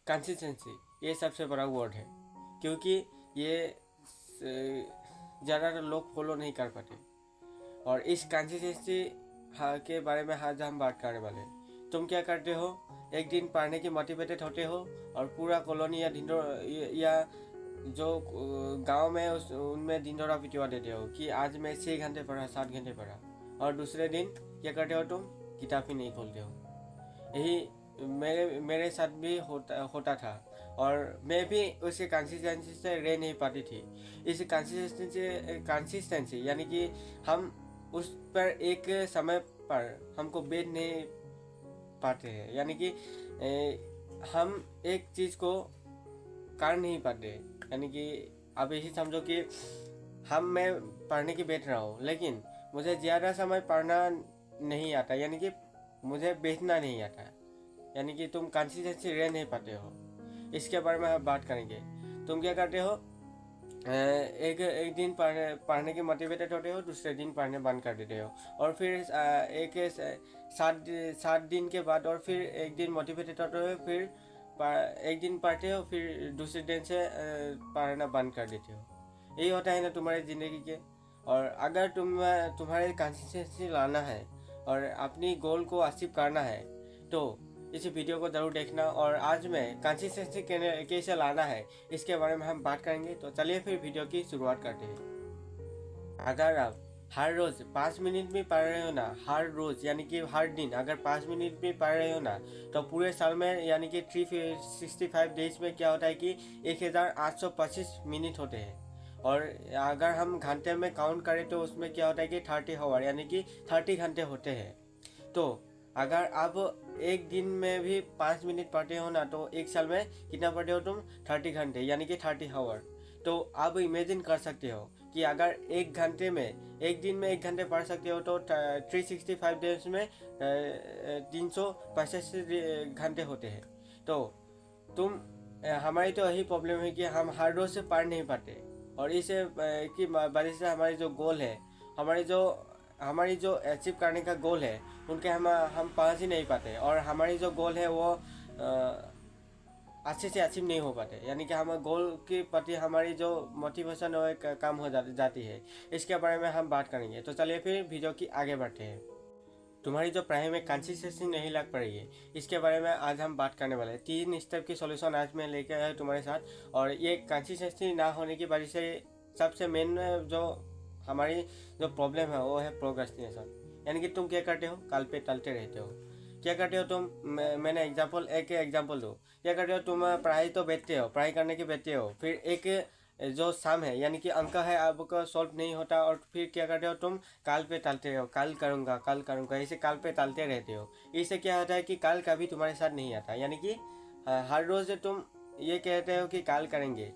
Consistency ये सबसे बड़ा वर्ड है, क्योंकि ये ज़्यादातर लोग फॉलो नहीं कर पाते। और इस कंसिस्टेंसी के बारे में आज हम बात करने वाले हैं। तुम क्या करते हो? एक दिन पढ़ने की मोटिवेटेड होते हो और पूरा कॉलोनी या जो गांव में उनमें दिन दौरा पिटवा देते हो कि आज मैं 6 घंटे पढ़ा, 7 घंटे पढ़ा, और दूसरे दिन क्या करते हो? तुम किताब ही नहीं खोलते हो। यही मेरे साथ भी होता था, और मैं भी उसके कंसिस्टेंसी से रह नहीं पाती थी। इस कंसिस्टेंसी यानी कि हम उस पर एक समय पर हमको बैठ नहीं पाते हैं, यानी कि हम एक चीज़ को कर नहीं पाते। यानी कि अब यही समझो कि मैं पढ़ने की बैठ रहा हूँ, लेकिन मुझे ज़्यादा समय पढ़ना नहीं आता, यानी कि मुझे बैठना नहीं आता, यानी कि तुम कंसिस्टेंसी रह नहीं पाते हो। इसके बारे में हम बात करेंगे। तुम क्या करते हो? एक दिन पढ़ने के मोटिवेटेड होते हो, दूसरे दिन पढ़ने बंद कर देते हो, और फिर एक 7 दिन के बाद और फिर एक दिन मोटिवेटेड होते हो, फिर एक दिन पढ़ते हो, फिर दूसरे दिन से पढ़ना बंद कर देते हो। यही होता है ना तुम्हारी ज़िंदगी के। और अगर तुम्हारे कंसिस्टेंसी लाना है और अपनी गोल को अचीव करना है, तो इस वीडियो को ज़रूर देखना। और आज मैं कंसिस्टेंसी कैसे लाना है इसके बारे में हम बात करेंगे। तो चलिए फिर वीडियो की शुरुआत करते हैं। अगर आप हर रोज़ 5 मिनट भी पढ़ रहे हो ना, हर रोज़ यानी कि हर दिन अगर 5 मिनट भी पढ़ रहे हो ना, तो पूरे साल में यानी कि 365 डेज में क्या होता है कि 1825 मिनट होते हैं। और अगर हम घंटे में काउंट करें तो उसमें क्या होता है कि 30 आवर यानी कि 30 घंटे होते हैं। तो अगर आप एक दिन में भी 5 मिनट पढ़ते हो ना, तो एक साल में कितना पढ़ते हो तुम? 30 घंटे यानी कि 30 आवर। तो आप इमेजिन कर सकते हो कि अगर एक दिन में 1 घंटे पढ़ सकते हो, तो 365 डेज में 365 घंटे होते हैं। तो हमारी तो यही प्रॉब्लम है कि हम हर रोज से पढ़ नहीं पाते, और इस की वजह से हमारी जो गोल है, हमारी जो अचीव करने का गोल है, उनके हम पहुंच ही नहीं पाते, और हमारी जो गोल है वो अच्छे से अचीव नहीं हो पाते। यानी कि हम गोल के प्रति हमारी जो मोटिवेशन है वो कम हो जाती है। इसके बारे में हम बात करेंगे। तो चलिए फिर वीडियो की आगे बढ़ते हैं। तुम्हारी जो पढ़ाई में कंसिस्टेंसी नहीं लग पा रही है, इसके बारे में आज हम बात करने वाले हैं। 3 स्टेप की सॉल्यूशन आज मैं लेके आया तुम्हारे साथ। और ये कंसिस्टेंसी ना होने की वजह से सबसे मेन जो हमारी जो प्रॉब्लम है वो है प्रोक्रेस्टिनेशन। यानी कि तुम क्या करते हो? कल पे टलते रहते हो। क्या करते हो तुम? मैंने एक एग्जाम्पल दूँ। क्या करते हो तुम? पढ़ाई तो बैठते हो, पढ़ाई करने की बैठते हो, फिर एक जो सम है यानी कि अंक है आपको सॉल्व नहीं होता, और फिर क्या करते हो तुम? कल पे टालते हो, कल करूँगा, इसे कल पे टालते रहते हो। इससे क्या होता है कि कल कभी तुम्हारे साथ नहीं आता। यानी कि हर रोज़ तुम ये कहते हो कि कल करेंगे,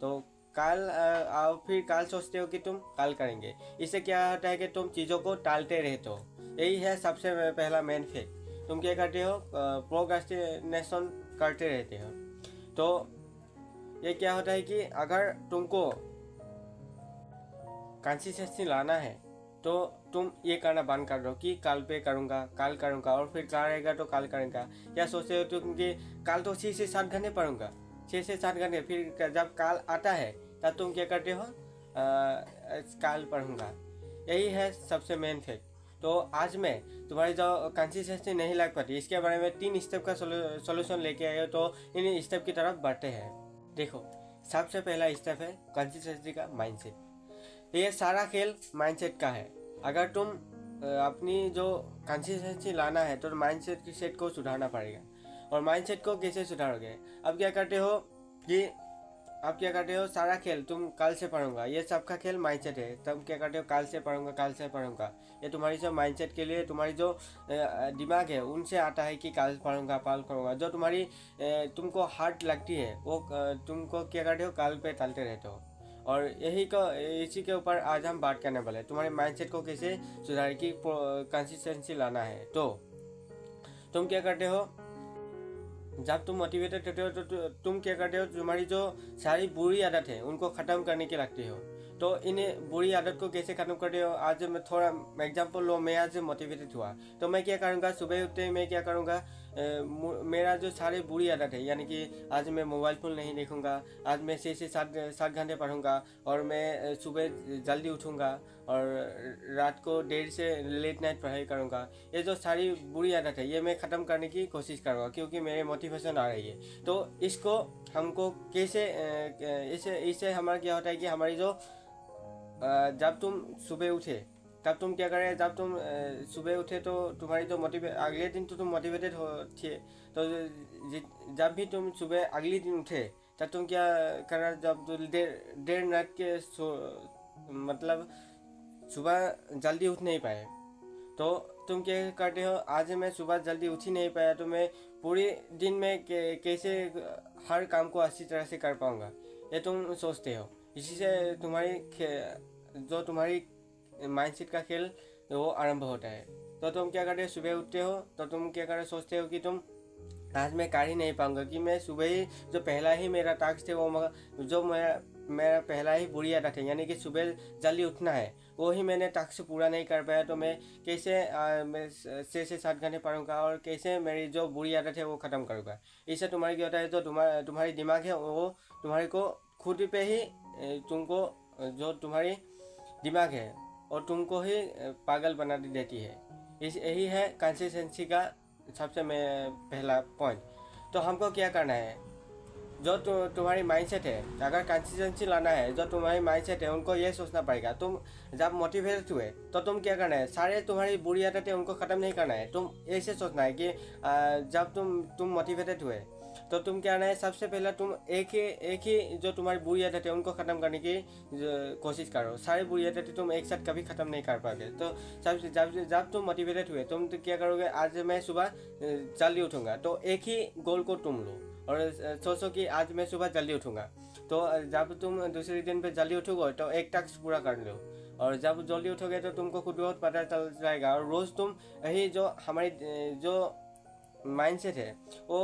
तो कल आओ, फिर कल सोचते हो कि तुम कल करेंगे। इससे क्या होता है कि तुम चीज़ों को टालते रहते हो। यही है सबसे पहला मेन फैक्ट। तुम क्या करते हो? प्रोक्रेस्टिनेशन करते रहते हो। तो ये क्या होता है कि अगर तुमको कंसिस्टेंसी लाना है, तो तुम ये करना बंद कर दो कि कल पे करूँगा, और फिर कल रहेगा तो कल करेंगे। क्या सोचते हो तुम कि कल तो 6 से 7 घंटे पढ़ूंगा, 6 से 7 घंटे, फिर जब कल आता है तब तुम क्या करते हो? कल पढ़ूंगा। यही है सबसे मेन फैक्ट। तो आज मैं तुम्हारी जो कंसिस्टेंसी नहीं लग पाती, इसके बारे में 3 स्टेप का सोल्यूशन लेके आए हो। तो इन स्टेप की तरफ बढ़ते हैं। देखो, सबसे पहला स्टेप है कंसिस्टेंसी का माइंडसेट। ये सारा खेल माइंडसेट का है। अगर तुम अपनी जो कंसिस्टेंसी लाना है, तो माइंडसेट की सेट को सुधारना पड़ेगा। और माइंडसेट को कैसे सुधारोगे? अब क्या करते हो कि सारा खेल तुम कल से पढ़ूंगा, ये सबका खेल माइंडसेट है। तुम क्या करते हो? कल से पढ़ूंगा। ये तुम्हारी जो माइंडसेट के लिए तुम्हारी जो दिमाग है उनसे आता है कि कल पढ़ूंगा। जो तुम्हारी तुमको हार्ड लगती है वो तुमको क्या करते हो? कल पे टालते रहते हो। और इसी के ऊपर आज हम बात करने वाले हैं, तुम्हारे माइंडसेट को कैसे सुधार की कंसिस्टेंसी लाना है। तो तुम क्या करते हो? जब तुम मोटिवेटेड होते हो तो तुम क्या करते हो? तुम्हारी जो सारी बुरी आदत है उनको ख़त्म करने के लगते हो। तो इन बुरी आदत को कैसे ख़त्म करते हो? आज मैं थोड़ा एग्जांपल लो। मैं आज मोटिवेटेड हुआ तो मैं क्या करूँगा? सुबह उठते ही मैं क्या करूँगा? मेरा जो सारे बुरी आदत है, यानी कि आज मैं मोबाइल फ़ोन नहीं देखूँगा, आज मैं 6 से 7 घंटे पढ़ूँगा, और मैं सुबह जल्दी उठूँगा, और रात को देर से लेट नाइट पढ़ाई करूँगा। ये जो सारी बुरी आदत है ये मैं ख़त्म करने की कोशिश करूँगा, क्योंकि मेरे मोटिवेशन आ रही है। तो इसको हमको कैसे इसे इससे हमारा क्या होता है कि हमारी जो जब तुम सुबह उठे तब तुम क्या करे, जब तुम सुबह उठे तो तुम्हारी जो अगले दिन तो तुम मोटिवेटेड हो थे, तो जब भी तुम सुबह अगले दिन उठे तब तुम क्या करना, जब देर रात के मतलब सुबह जल्दी उठ नहीं पाए तो तुम क्या करते हो, आज मैं सुबह जल्दी उठ ही नहीं पाया तो मैं पूरे दिन में कैसे हर काम को अच्छी तरह से कर पाऊँगा, ये तुम सोचते हो। इसी से जो तुम्हारी माइंडसेट का खेल वो आरंभ होता है। तो तुम क्या करते हो, सुबह उठते हो तो तुम क्या करते सोचते हो कि तुम आज मैं कर ही नहीं पाऊँगा, कि मैं सुबह ही जो पहला ही मेरा टास्क थे वो जो मेरा पहला ही बुरी आदत है, यानी कि सुबह जल्दी उठना है, वो ही मैंने टास्क पूरा नहीं कर पाया, तो मैं कैसे मैं 6 से 7 घंटे पढ़ूँगा और कैसे मेरी जो बुरी आदत है वो ख़त्म करूँगा। इससे तुम्हारी क्या होता है, जो तुम्हारी दिमाग है वो तुम्हारे को खुद पे ही तुमको जो तुम्हारी दिमाग है और तुमको ही पागल बना देती है। यही है कंसिस्टेंसी का सबसे पहला पॉइंट। तो हमको क्या करना है, जो तुम्हारी माइंडसेट है, अगर कंसिस्टेंसी लाना है, जो तुम्हारी माइंडसेट है उनको ये सोचना पड़ेगा, तुम जब मोटिवेट हुए तो तुम क्या करना है, सारे तुम्हारी बुरी आदतें उनको ख़त्म नहीं करना है, तुम ऐसे सोचना है कि जब तुम मोटिवेटेड हुए तो तुम क्या करना है, सबसे पहले तुम एक ही जो तुम्हारी बुरी आदत है उनको ख़त्म करने की कोशिश करो। सारी बुरी आदतें तुम एक साथ कभी ख़त्म नहीं कर पाओगे। तो जब तुम मोटिवेटेड हुए तुम तो क्या करोगे, आज मैं सुबह जल्दी उठूँगा, तो एक ही गोल को तुम लो और सोचो कि आज मैं सुबह जल्दी उठूँगा। तो जब तुम दूसरे दिन पे जल्दी उठोगे तो एक टास्क पूरा कर लो, और जब जल्दी उठोगे तो तुमको खुद बहुत पता चल जाएगा, और रोज़ तुम यही जो हमारी जो माइंडसेट है वो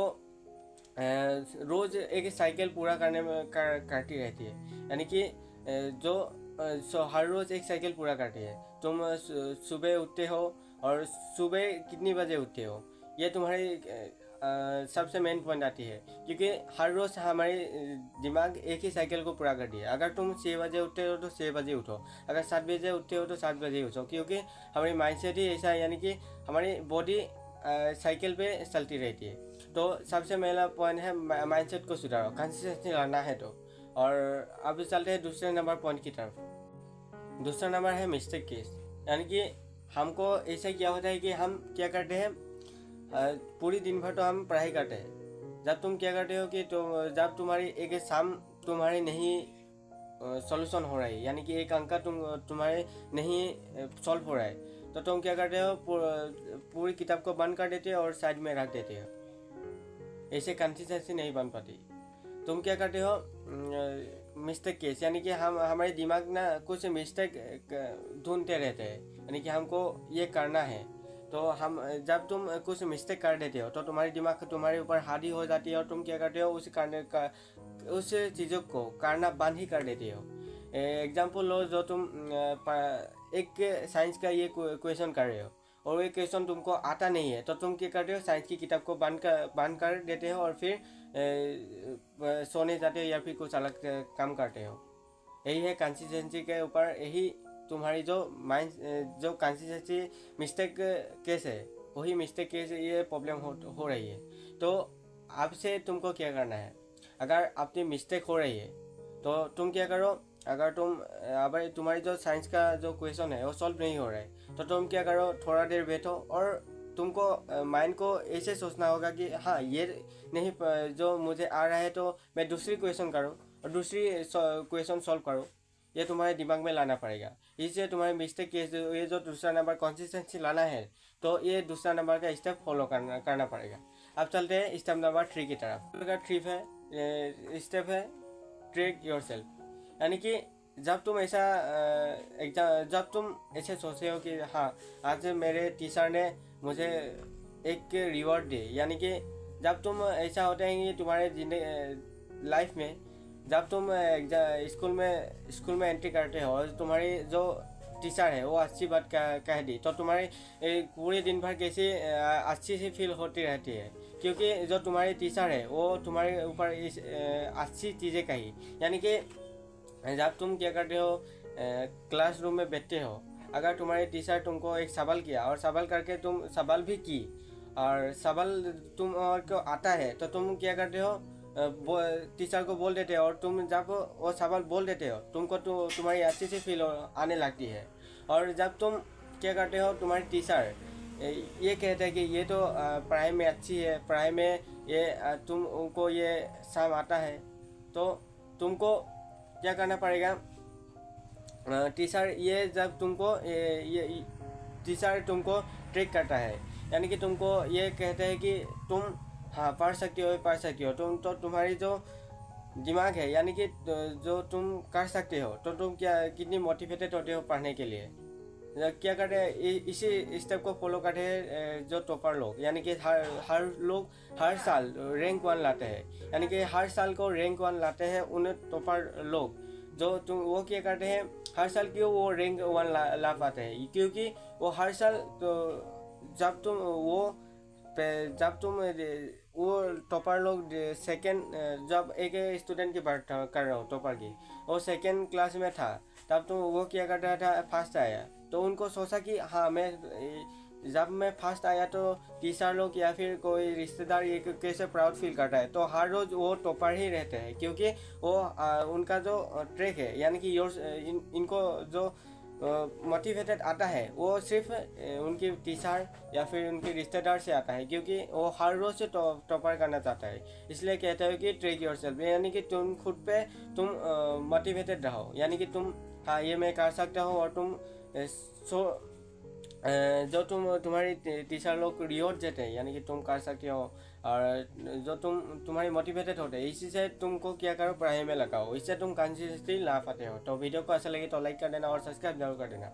रोज़ एक साइकिल पूरा करने में करती रहती है, यानी कि जो हर रोज़ एक साइकिल पूरा करती है। तुम सुबह उठते हो, और सुबह कितनी बजे उठते हो ये तुम्हारी सबसे मेन पॉइंट आती है, क्योंकि हर रोज़ हमारी दिमाग एक ही साइकिल को पूरा करती है। अगर तुम 6 बजे उठते हो तो 6 बजे उठो, अगर 7 बजे उठते हो तो 7 बजे उठो, क्योंकि हमारी माइंडसेट ही ऐसा है, यानी कि हमारी बॉडी साइकिल पे चलती रहती है। तो सबसे पहला पॉइंट है माइंडसेट को सुधारो, कंसिस्टेंसी लाना है। तो और अब चलते हैं दूसरे नंबर पॉइंट की तरफ। दूसरा नंबर है मिस्टेक केस, यानी कि हमको ऐसा क्या होता है कि हम क्या करते हैं, पूरी दिन भर तो हम पढ़ाई करते हैं, जब तुम क्या करते हो कि जब तुम्हारी एक शाम तुम्हारी नहीं सॉल्यूशन हो रहा है, यानी कि एक अंक तुम्हारे नहीं सॉल्व हो रहा है, तो तुम क्या करते हो, पूरी किताब को बंद कर देते हो और साइड में रख देते हो। ऐसे कंसिस्टेंसी नहीं बन पाती। तुम क्या करते हो, मिस्टेक केस, यानी कि हमारे दिमाग ना कुछ मिस्टेक ढूंढते रहते हैं, यानी कि हमको ये करना है। तो हम जब तुम कुछ मिस्टेक कर देते हो तो तुम्हारी दिमाग तुम्हारे ऊपर हावी हो जाती है, और तुम क्या करते हो, उस चीज़ों को करना बंद ही कर देते हो। एग्जाम्पल लो, जो तुम एक साइंस का ये क्वेश्चन कर रहे हो और वो क्वेश्चन तुमको आता नहीं है, तो तुम क्या करते हो, साइंस की किताब को बंद कर देते हो और फिर सोने जाते हो या फिर कुछ अलग काम करते हो। यही है कंसिस्टेंसी के ऊपर, यही तुम्हारी जो जो कंसिस्टेंसी मिस्टेक केस है, वही मिस्टेक केस ये प्रॉब्लम हो रही है। तो आपसे तुमको क्या करना है, अगर अपनी मिस्टेक हो रही है तो तुम क्या करो, अगर तुम्हारी जो साइंस का जो क्वेश्चन है वो सॉल्व नहीं हो रहा है, तो तुम क्या करो, थोड़ा देर बैठो और तुमको माइंड को ऐसे सोचना होगा कि हाँ ये नहीं जो मुझे आ रहा है, तो मैं दूसरी क्वेश्चन करूँ और दूसरी क्वेश्चन सॉल्व करूँ, ये तुम्हारे दिमाग में लाना पड़ेगा। इससे तुम्हारे मिस्टेक केस ये जो दूसरा नंबर कंसिस्टेंसी लाना है, तो ये दूसरा नंबर का स्टेप फॉलो करना पड़ेगा। अब चलते हैं स्टेप नंबर 3 की तरफ। स्टेप है ट्रैक योरसेल्फ, यानी कि जब तुम ऐसे सोचते हो कि हाँ आज मेरे टीचर ने मुझे एक रिवॉर्ड दी, यानी कि जब तुम ऐसा होता है कि तुम्हारे लाइफ में जब तुम स्कूल में एंट्री करते हो और तुम्हारी जो टीचर है वो अच्छी बात कह दी तो तुम्हारे पूरे दिन भर कैसे अच्छी सी फील होती रहती है, क्योंकि जो तुम्हारी टीचर है वो तुम्हारे ऊपर इस अच्छी चीज़ें कही। यानी कि जब तुम क्या करते हो क्लासरूम में बैठते हो, अगर तुम्हारी टीचर तुमको एक सवाल किया और सवाल करके तुम सवाल भी की और सवाल तुमको आता है तो तुम क्या करते हो टीचर को बोल देते हो, और तुम जब वो सवाल बोल देते हो तुमको तुम्हारी अच्छी सी फील आने लगती है। और जब तुम क्या करते हो तुम्हारी टीचर ये कहते हैं कि ये तो पढ़ाई में अच्छी है, पढ़ाई में ये तुमको ये सब आता है, तो तुमको क्या करना पड़ेगा। टीचर ये जब तुमको ये टीचर तुमको ट्रिक करता है, यानी कि तुमको ये कहते हैं कि तुम हाँ पढ़ सकती हो तुम, तो तुम्हारी जो दिमाग है यानी कि जो तुम कर सकते हो, तो तुम क्या कितनी मोटिवेटेड होते हो पढ़ने के लिए। क्या करते हैं इसी स्टेप को फॉलो करते हैं जो टॉपर लोग, यानी कि हर लोग हर साल रैंक 1 लाते हैं, यानी कि हर साल को रैंक 1 लाते हैं उन टॉपर लोग। जो तुम वो क्या करते हैं हर साल क्यों वो रैंक 1 ला पाते हैं, क्योंकि वो हर साल तो जब तुम वो टॉपर लोग सेकेंड, जब एक स्टूडेंट की बात कर रहा हूँ टॉपर की, वो सेकेंड क्लास में था तब तुम वो क्या करता था फर्स्ट आया, तो उनको सोचा कि हाँ मैं जब मैं फर्स्ट आया तो टीचर लोग या फिर कोई रिश्तेदार ये कैसे प्राउड फील करता है, तो हर रोज़ वो टॉपर ही रहते हैं, क्योंकि वो उनका जो ट्रैक है यानी कि इनको जो मोटिवेटेड आता है वो सिर्फ उनकी टीचर या फिर उनके रिश्तेदार से आता है, क्योंकि वो हर रोज़ से टॉपर करना चाहता है। इसलिए कहते हो कि ट्रेक योरसेल्फ, यानी कि तुम खुद पे तुम मोटिवेटेड रहो, यानी कि तुम हाँ ये मैं कर सकता हूँ, और तुम जो तुम्हारी टीचर लोग रिवॉर्ड देते हैं यानी कि तुम कर सकते हो, और जो तुम्हारी मोटिवेटेड होते हैं, इसी से तुमको क्या करो पढ़ाई में लगाओ, इससे तुम कंसिस्टेंसी ला पाते हो। तो वीडियो को अच्छा लगे तो लाइक कर देना और सब्सक्राइब जरूर कर देना।